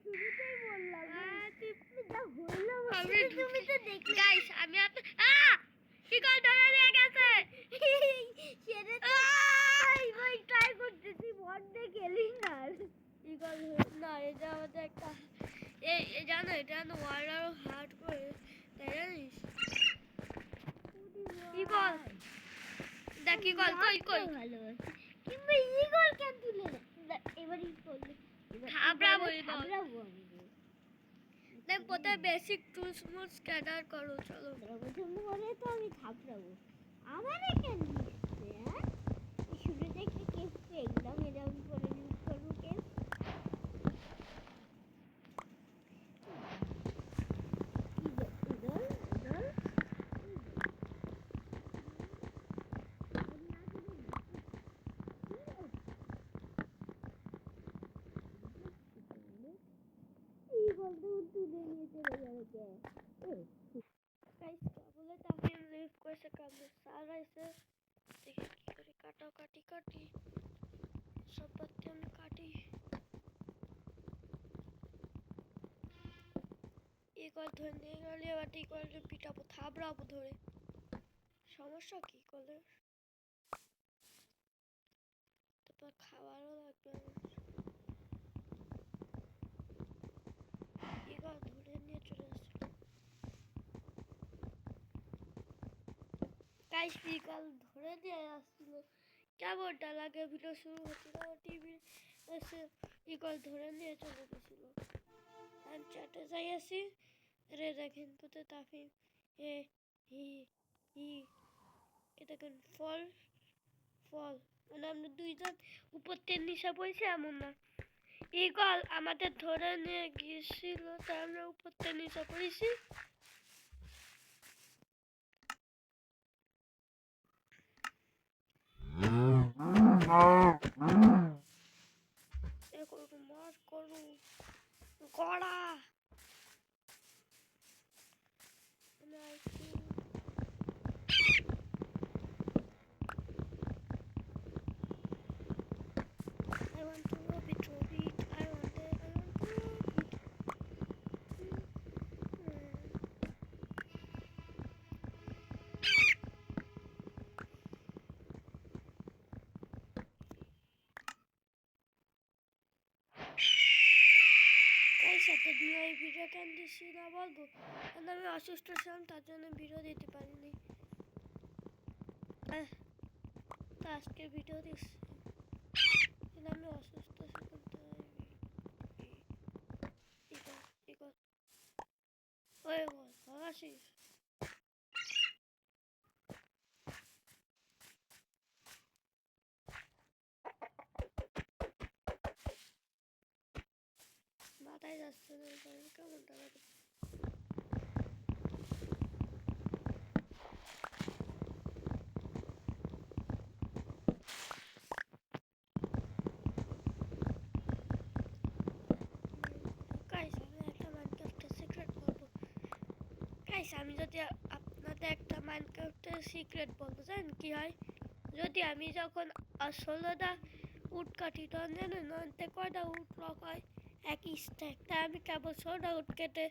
শুরুতেই বললাম যা হলো তুমি তো দেখলে গাইস আমি ইগল ধরে নিয়ে গেছে সেটা তো ভাই ট্রাই করতেছি বট দিয়ে খেলি না ইগল না এটা আমাদের একটা এই জানো এটা ওয়ার্ল্ড আরো হার্ড করে তাই জানিস ইগল দেখ ইগল কই ভালো কিন্তু ইগল কেন তুলে না এবারই করলে থাবড়াবো ইগল দেখ প্রথমে বেসিক টুলস মুলস গ্যাদার করো চলো প্রথম করে তো আমি থাপড়াবো আমারে কেন দিচ্ছে হ্যাঁ শুরুতে একটা কেস একদম এরকম করে ইউজ করবো কেস তুলে নিয়ে চলে যাবে কে গাইস বলে তাকে লিভ করেছে কামড়ে সার আইছে দেখি কি করে কাটি সব বাচ্চা আমি কাটি ইগল ধরে নিয়ে গেলে এবার ইগলকে পিটাবো থাবড়াবো ধরে সমস্যা কি করলে তারপর খাবারও লাগবে ইগল ধরে নিয়ে চলে আসছে গাইস ইগল ধরে নিয়ে আসছিল কেমনটা লাগে ভিডিও শুরু হচ্ছিল টিভি এসে ইগল ধরে নিয়ে চলে গেছিল আমি চ্যাটে যাই আসি রে দেখেন কোথায় তাফি এ হি হি এ দেখেন ফল মানে আমরা দুইজন উপর থেকে নিচে পড়েছি এমন না ইগল আমাদের ধরে নিয়ে গিয়েছিল তাই আমরা উপর থেকে নিচে পড়েছি মার করু গড়া I want to love it, Robit. I want to love it. Guys, এতদিন এই ভিডিও কেন দিচ্ছি না বলবো কারণ আমি অসুস্থ ছিলাম তার জন্য ভিডিও দিতে পারিনি তো আজকে ভিডিও দিচ্ছি আমি অসুস্থ ছিলাম তাই ভালো আছিস মাথায় যাচ্ছে না কেমনটা লাগে আমি যদি আপনাদের একটা মাইনক্রাফটের সিক্রেট বলবো জানেন কি হয় যদি আমি যখন 16টা উট কাটি তখন জানেন নয়তে কয়টা উট লক হয় এক স্ট্যাক তাই আমি কেবল 16টা উট কেটে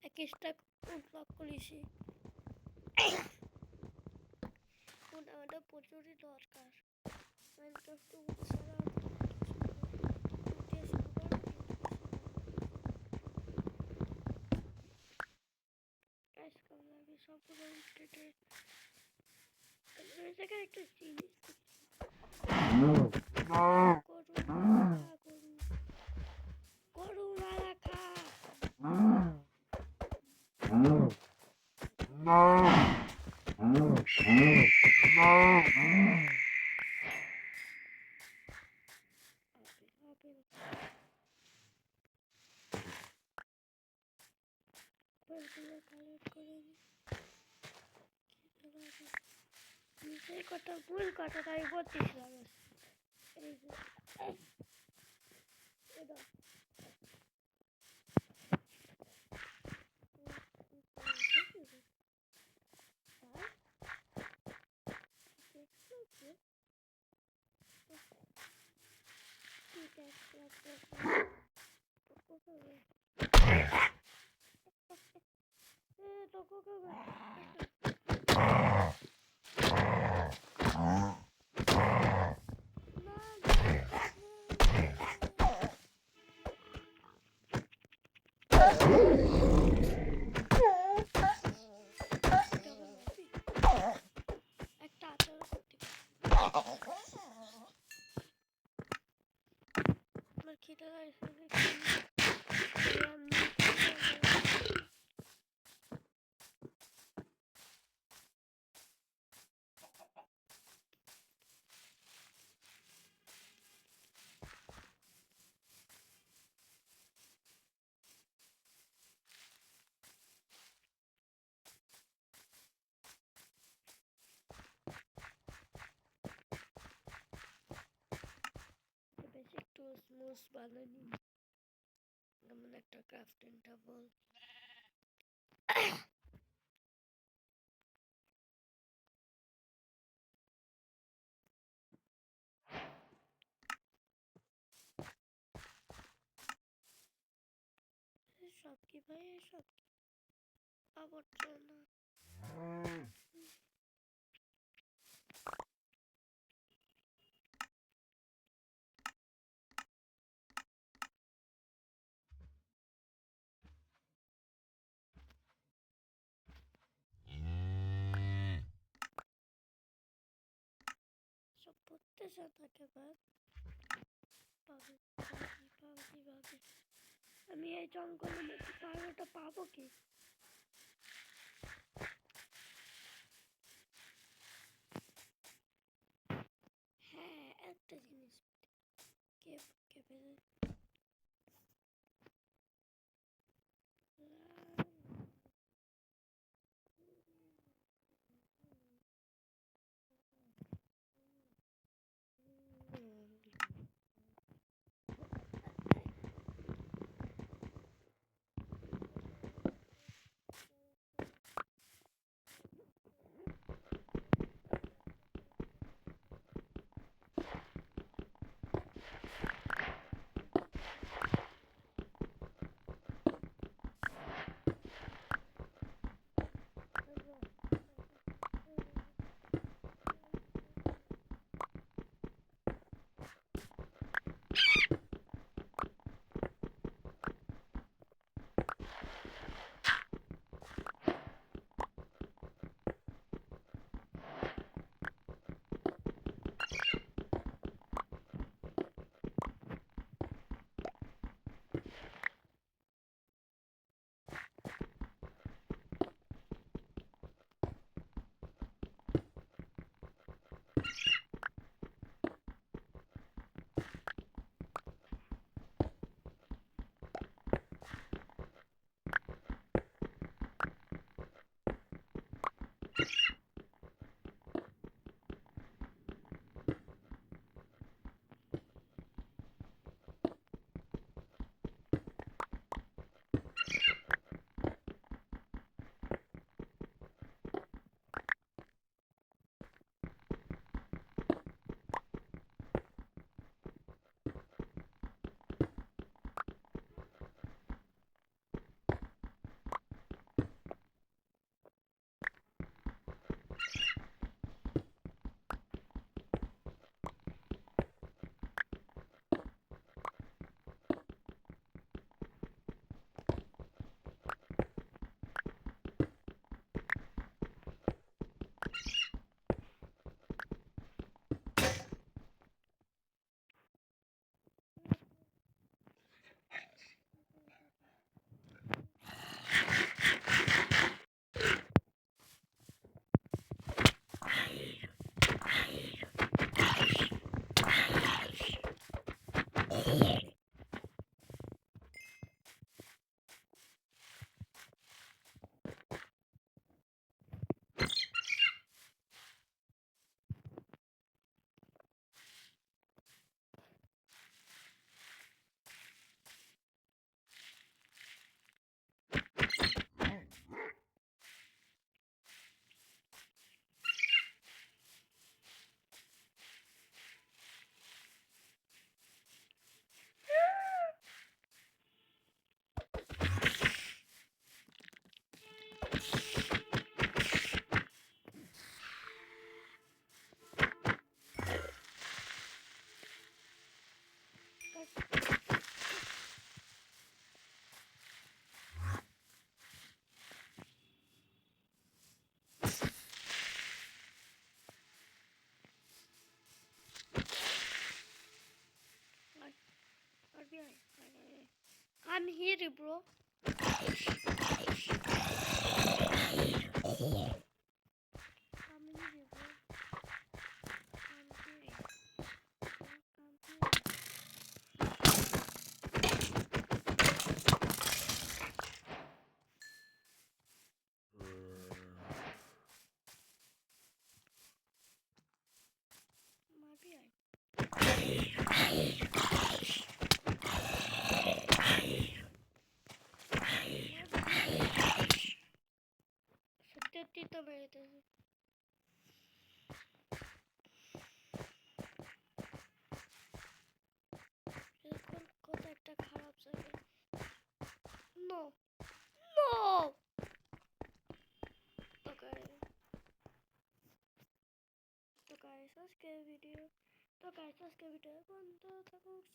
এক স্ট্যাক উট লক করেছি উট আমাদের প্রচুরই দরকার মাইনক্রাফটে উট ছাড়া সবগুলো কেটে একটা জিনিস গরু না রাখা নিজের কথা ভুল কথাটা আমি বলতেছিলাম এই যে ঠিক আছে বেসিক টুলস মুস বানানি যেমন একটা ক্রাফটিং টেবল সব কি ভাই সব আবর্জনা সব পড়তেছে থাকে ভাই পাবি পাবি আমি এই জঙ্গলের মধ্যে পাহাড়টা পাবো কি হ্যাঁ একটা জিনিস কে কে ফেলে আর আর বি আয় Family bro. Family bro. Family. Maybe সত্যি তো বেরোতেছে এখন কত একটা খারাপ জায়গা নো নো তো গাইস আজকে ভিডিও বন্ধ থাকুক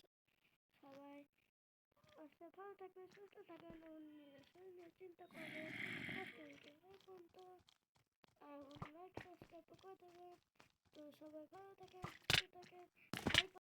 সবাই আচ্ছা ভালো থাকবে সুস্থ থাকবেন নিজের চিন্তা করবেন আজকে ভিডিও বন্ধ আর লাইক সাবস্ক্রাইব করে দেবেন তো সবাই ভালো থাকেন সুস্থ থাকেন